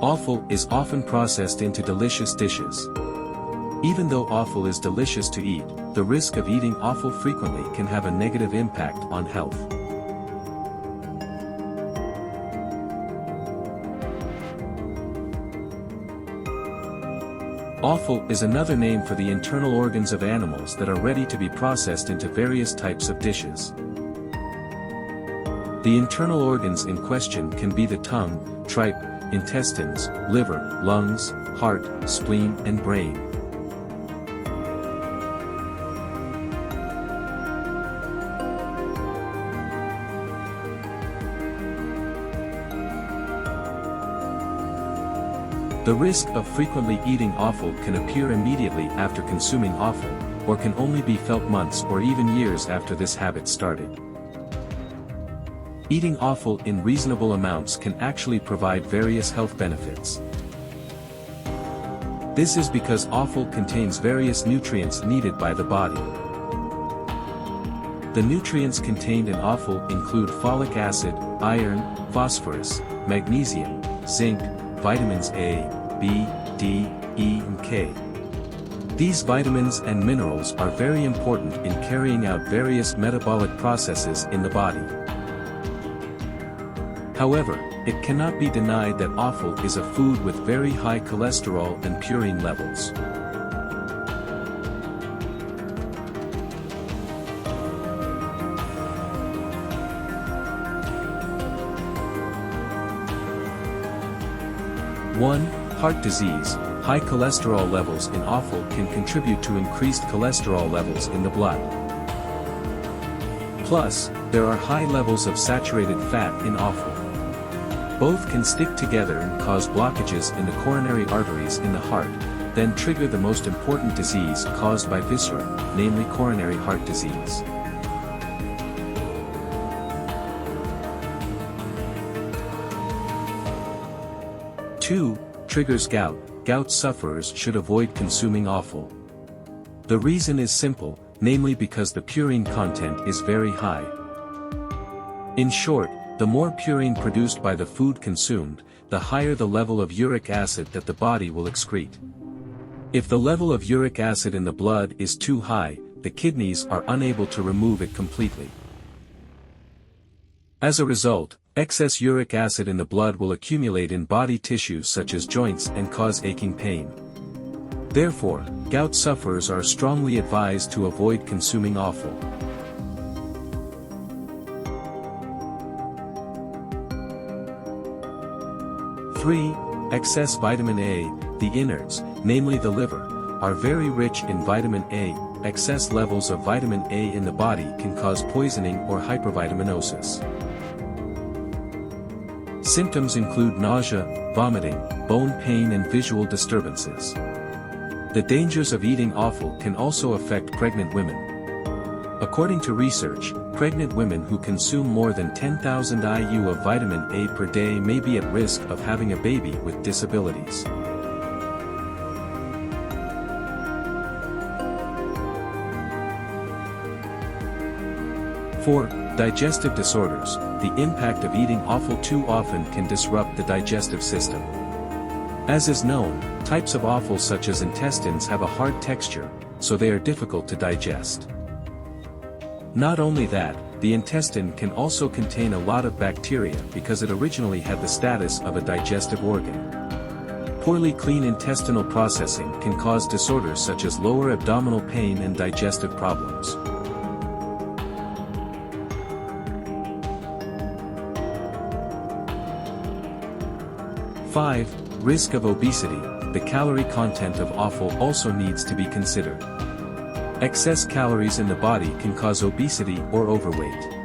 Offal is often processed into delicious dishes. Even though offal is delicious to eat, the risk of eating offal frequently can have a negative impact on health. Offal is another name for the internal organs of animals that are ready to be processed into various types of dishes. The internal organs in question can be the tongue, tripe, intestines, liver, lungs, heart, spleen, and brain. The risk of frequently eating offal can appear immediately after consuming offal, or can only be felt months or even years after this habit started. Eating offal in reasonable amounts can actually provide various health benefits. This is because offal contains various nutrients needed by the body. The nutrients contained in offal include folic acid, iron, phosphorus, magnesium, zinc, vitamins A, B, D, E and K. These vitamins and minerals are very important in carrying out various metabolic processes in the body. However, it cannot be denied that offal is a food with very high cholesterol and purine levels. Heart disease. High cholesterol levels in offal can contribute to increased cholesterol levels in the blood. Plus, there are high levels of saturated fat in offal. Both can stick together and cause blockages in the coronary arteries in the heart, then trigger the most important disease caused by viscera, namely coronary heart disease. Triggers gout. Gout sufferers should avoid consuming offal. The reason is simple, namely because the purine content is very high. In short, the more purine produced by the food consumed, the higher the level of uric acid that the body will excrete. If the level of uric acid in the blood is too high, the kidneys are unable to remove it completely. As a result, excess uric acid in the blood will accumulate in body tissues such as joints and cause aching pain. Therefore, gout sufferers are strongly advised to avoid consuming offal. Excess vitamin A. The innards, namely the liver, are very rich in vitamin A. Excess levels of vitamin A in the body can cause poisoning or hypervitaminosis. Symptoms include nausea, vomiting, bone pain and visual disturbances. The dangers of eating offal can also affect pregnant women. According to research, pregnant women who consume more than 10,000 IU of vitamin A per day may be at risk of having a baby with disabilities. Digestive disorders. The impact of eating offal too often can disrupt the digestive system. As is known, types of offal such as intestines have a hard texture, so they are difficult to digest. Not only that, the intestine can also contain a lot of bacteria because it originally had the status of a digestive organ. Poorly clean intestinal processing can cause disorders such as lower abdominal pain and digestive problems. Risk of obesity. The calorie content of offal also needs to be considered. Excess calories in the body can cause obesity or overweight.